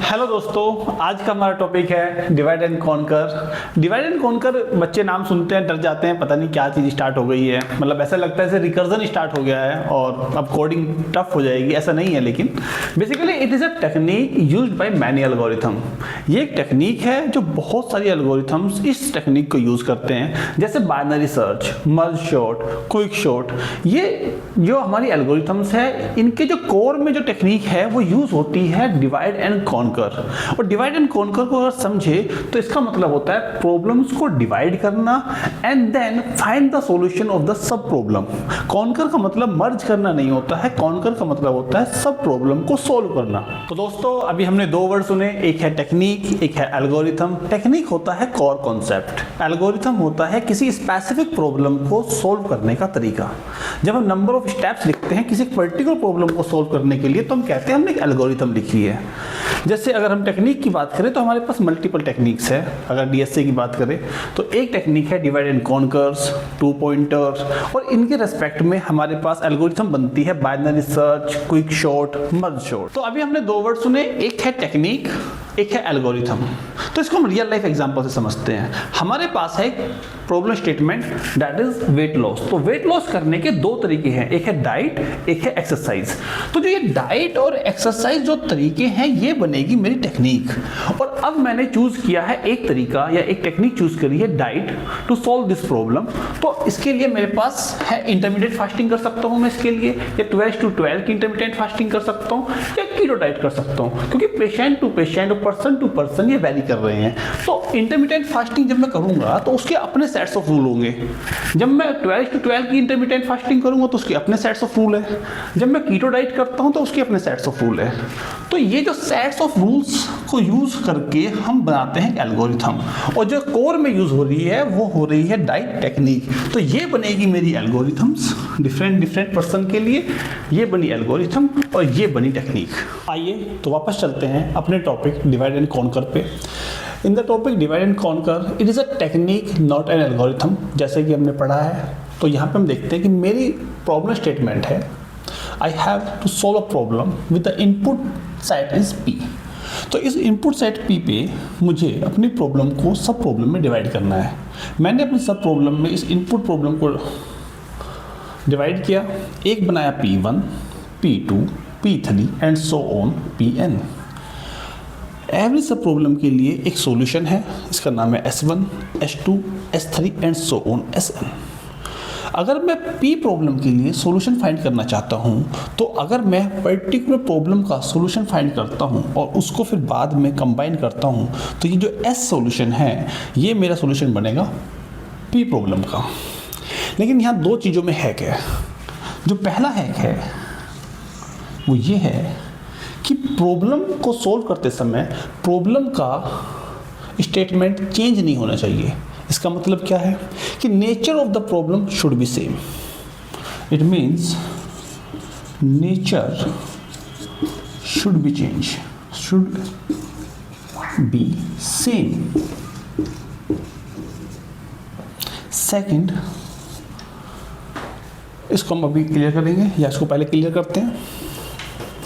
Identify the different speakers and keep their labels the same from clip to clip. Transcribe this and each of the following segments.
Speaker 1: Hello दोस्तों, आज का हमारा टॉपिक है divide and conquer. Divide and conquer बच्चे नाम सुनते हैं डर जाते हैं, पता नहीं क्या चीज़ स्टार्ट हो गई है। मतलब ऐसा लगता है जैसे रिकर्जन स्टार्ट हो गया है और अब कोडिंग टफ हो जाएगी। ऐसा नहीं है, लेकिन basically it is a technique used by many algorithm. ये एक टेक्निक है जो बहुत सारी एल्गोरिथम्स इस टेक्निक को यूज़ करते हैं, जैसे बाइनरी सर्च, मर्ज शॉर्ट, क्विक शॉर्ट। ये जो हमारी एल्गोरिथम्स है, इनके जो कोर में जो टेक्निक है वो यूज़ होती है डिवाइड एंड कॉन्कर। और डिवाइड एंड कॉन्कर को अगर समझे तो इसका मतलब होता है प्रॉब्लम्स को डिवाइड करना and then find the solution of the sub problem. Conquer का मतलब मर्ज करना नहीं होता है, कॉन्कर का मतलब होता है सब प्रॉब्लम को सॉल्व करना। तो दोस्तों, अभी हमने दो वर्ड सुने, एक है टेक्निक, एक है एल्गोरिथम। टेक्निक होता है कोर कॉन्सेप्ट, एल्गोरिथम होता है किसी स्पेसिफिक प्रॉब्लम को सॉल्व करने का तरीका। जब हम नंबर ऑफ स्टेप्स लिखते हैं किसी पर्टिकुलर प्रॉब्लम को सॉल्व करने के लिए, तो हम कहते हैं हमने एक एल्गोरिथम लिखी है। जैसे अगर हम टेक्निक की बात करें तो हमारे पास मल्टीपल टेक्निक्स है। अगर डीएसए की बात करें तो एक टेक्निक है divide and conquers, two pointers, और इनके रेस्पेक्ट में हमारे पास एल्गोरिथम बनती है binary search, quick sort, merge sort. तो अभी हमने दो वर्ड सुने, एक है टेक्निक, एक है एल्गोरिथम। तो इसको हम रियल लाइफ एग्जांपल से समझते हैं। हमारे पास है problem statement that is weight loss. तो वेट लॉस करने के दो तरीके हैं, एक है डाइट, एक है एक्सरसाइज। तो जो ये डाइट और एक्सरसाइज जो तरीके हैं, ये बनेगी मेरी टेक्निक। और अब मैंने चूज किया है एक तरीका या एक टेक्निक चूज करी है diet to solve this problem. तो इसके लिए मेरे पास है इंटरमीडिएट फास्टिंग कर सकता हूं मैं इसके लिए, या 12 to 12 की इंटरमीडिएट फास्टिंग कर सकता हूं, या कीटो डाइट कर सकता हूं, क्योंकि पेशेंट टू पेशेंट और पर्सन टू पर्सन ये वैरी कर रहे हैं। तो इंटरमीडिएट फास्टिंग जब मैं करूंगा तो उसके अपने सेट्स ऑफ रूल होंगे। जब मैं 12 to 12 की इंटरमीडिएट फास्टिंग करूंगा तो उसके अपने सेट्स ऑफ रूल है। जब मैं कीटो डाइट करता हूं तो उसके अपने सेट्स ऑफ रूल है। तो ये जो सेट्स ऑफ रूल्स को यूज करके हम बनाते हैं एल्गोरिथम, और जो कोर में यूज हो रही है वो हो रही है डाइट टेक्निक। तो ये बनेगी मेरी एल्गोरिथम्स डिफरेंट पर्सन के लिए। ये बनी एल्गोरिथम और ये बनी टेक्निक। आइए तो वापस चलते हैं अपने टॉपिक डिवाइड एंड कॉन्कर पे। In the topic divide and conquer, it is a technique not an algorithm, जैसे कि हमने पढ़ा है। तो यहाँ पे हम देखते हैं कि मेरी प्रॉब्लम स्टेटमेंट है, I have to solve a problem with the input set is P. तो इस इनपुट सेट पी पे मुझे अपनी प्रॉब्लम को सब प्रॉब्लम में डिवाइड करना है। मैंने अपनी सब प्रॉब्लम में इस इनपुट प्रॉब्लम को डिवाइड किया, एक बनाया P1, P2, P3 and so on Pn। Every सब प्रॉब्लम के लिए एक सॉल्यूशन है, इसका नाम है S1, S2, S3 and so on Sn। अगर मैं P प्रॉब्लम के लिए सॉल्यूशन फाइंड करना चाहता हूँ, तो अगर मैं पर्टिकुलर प्रॉब्लम का सॉल्यूशन फाइंड करता हूँ और उसको फिर बाद में कंबाइन करता हूँ, तो ये जो S सॉल्यूशन है ये मेरा सॉल्यूशन बनेगा P प्रॉब्लम का। लेकिन यहाँ दो चीज़ों में हैक है। जो पहला हैक है वो ये है कि प्रॉब्लम को सॉल्व करते समय प्रॉब्लम का स्टेटमेंट चेंज नहीं होना चाहिए। इसका मतलब क्या है कि nature of the problem should be same. It means nature should be change, should be same. Second, इसको हम अभी क्लियर करेंगे या इसको पहले क्लियर करते हैं।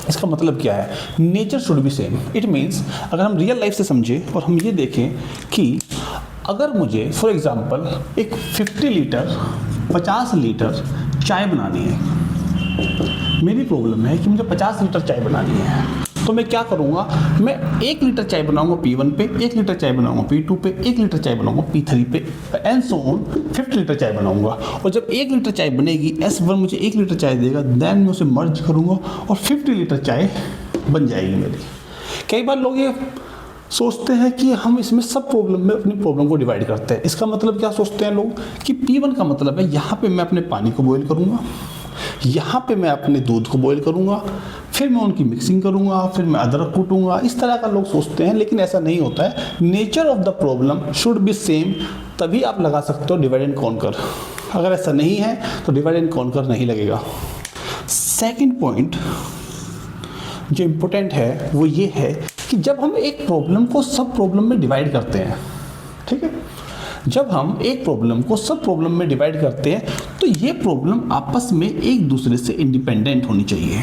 Speaker 1: इसका मतलब क्या है, nature should be same. It means अगर हम रियल लाइफ से समझें और हम ये देखें कि अगर मुझे फॉर एग्जांपल एक 50 लीटर 50 लीटर चाय बनानी है। मेरी प्रॉब्लम है कि मुझे 50 लीटर चाय बनानी है, तो मैं क्या करूँगा, मैं 1 लीटर चाय बनाऊँगा P1 पे, 1 लीटर चाय बनाऊँगा P2 पे, 1 लीटर चाय बनाऊँगा P3 पे एंड सो ऑन 50 लीटर चाय बनाऊँगा। और जब 1 लीटर चाय बनेगी, S1 मुझे 1 लीटर चाय देगा, देन मैं उसे मर्ज करूँगा और 50 लीटर चाय बन जाएगी मेरी। कई बार लोग ये सोचते हैं कि हम इसमें सब प्रॉब्लम में अपनी प्रॉब्लम को डिवाइड करते हैं। इसका मतलब क्या सोचते हैं लोग कि P1 का मतलब है यहाँ पे मैं अपने पानी को बॉईल करूँगा, यहाँ पे मैं अपने दूध को बॉईल करूँगा, फिर मैं उनकी मिक्सिंग करूँगा, फिर मैं अदरक कूटूँगा। इस तरह का लोग सोचते हैं, लेकिन ऐसा नहीं होता है। Nature of the problem should be same, तभी आप लगा सकते हो डिवाइड एंड कॉन्कर। अगर ऐसा नहीं है तो डिवाइड एंड कॉन्कर नहीं लगेगा। सेकेंड पॉइंट जो इम्पोर्टेंट है वो ये है कि जब हम एक प्रॉब्लम को सब प्रॉब्लम में डिवाइड करते हैं, ठीक है, जब हम एक प्रॉब्लम को सब प्रॉब्लम में डिवाइड करते हैं तो ये प्रॉब्लम आपस में एक दूसरे से इंडिपेंडेंट होनी चाहिए।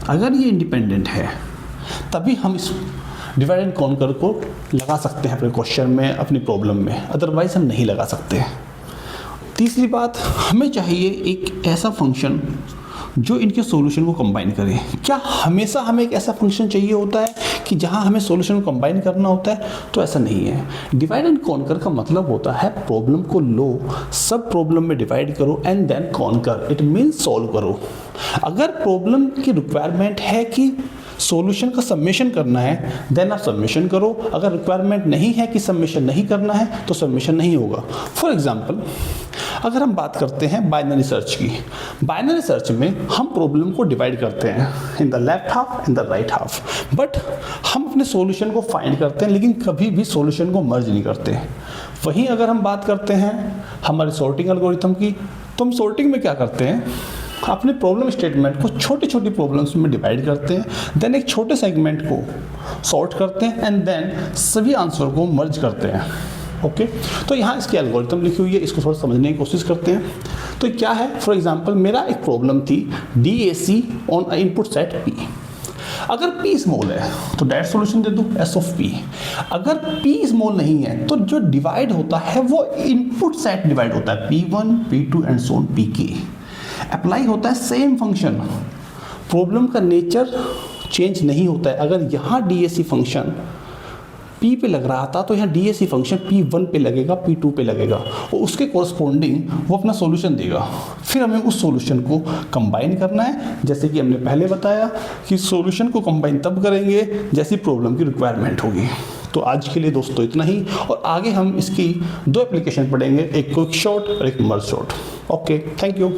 Speaker 1: अगर ये इंडिपेंडेंट है तभी हम इस डिवाइड एंड कॉन्कर को लगा सकते हैं अपने क्वेश्चन में, अपनी प्रॉब्लम में, अदरवाइज हम नहीं लगा सकते। तीसरी बात, हमें चाहिए एक ऐसा फंक्शन जो इनके सॉल्यूशन को कंबाइन करे। क्या हमेशा हमें एक ऐसा फंक्शन चाहिए होता है कि जहां हमें सॉल्यूशन को कंबाइन करना होता है? तो ऐसा नहीं है। डिवाइड एंड कॉन्कर का मतलब होता है प्रॉब्लम को लो, सब प्रॉब्लम में डिवाइड करो and then conquer, it means solve करो। अगर प्रॉब्लम की रिक्वायरमेंट है कि सॉल्यूशन का सबमिशन करना है, देन आप सबमिशन करो। अगर रिक्वायरमेंट नहीं है कि सबमिशन नहीं करना है तो सबमिशन नहीं होगा। फॉर एग्जांपल, अगर हम बात करते हैं बाइनरी सर्च की, बाइनरी सर्च में हम प्रॉब्लम को डिवाइड करते हैं in the left half in the right half, but हम अपने सॉल्यूशन को फाइंड करते हैं लेकिन कभी भी सॉल्यूशन को मर्ज नहीं करते। वहीं अगर हम बात करते हैं हमारे सॉर्टिंग एल्गोरिथम की, तो हम सॉर्टिंग में क्या करते हैं, अपने प्रॉब्लम स्टेटमेंट को छोटी छोटी प्रॉब्लम्स में डिवाइड करते हैं, देन एक छोटे सेगमेंट को सॉर्ट करते हैं एंड देन सभी आंसर को मर्ज करते हैं। ओके, तो यहाँ इसकी एल्गोरिथम लिखी हुई है, इसको थोड़ा समझने की कोशिश करते हैं। तो क्या है, फॉर एग्जांपल मेरा एक प्रॉब्लम थी DAC on input set P। अगर P स्मॉल है तो डायरेक्ट सॉल्यूशन दे दूँ S ऑफ P। अगर P स्मॉल नहीं है तो जो डिवाइड होता है वो इनपुट सेट डिवाइड होता है, P1 P2 and so on Pk। Apply होता है सेम फंक्शन, प्रॉब्लम का नेचर चेंज नहीं होता है। अगर यहाँ DAC फंक्शन P पे लग रहा था तो यहाँ DAC फंक्शन P1 पे लगेगा, P2 पे लगेगा और उसके कोरस्पॉन्डिंग वो अपना सॉल्यूशन देगा। फिर हमें उस सॉल्यूशन को कंबाइन करना है, जैसे कि हमने पहले बताया कि सॉल्यूशन को कंबाइन तब करेंगे जैसी प्रॉब्लम की रिक्वायरमेंट होगी। तो आज के लिए दोस्तों इतना ही, और आगे हम इसकी 2 एप्लीकेशन पढ़ेंगे, एक क्विक शॉट और एक मर्ज शॉट। Okay, thank you.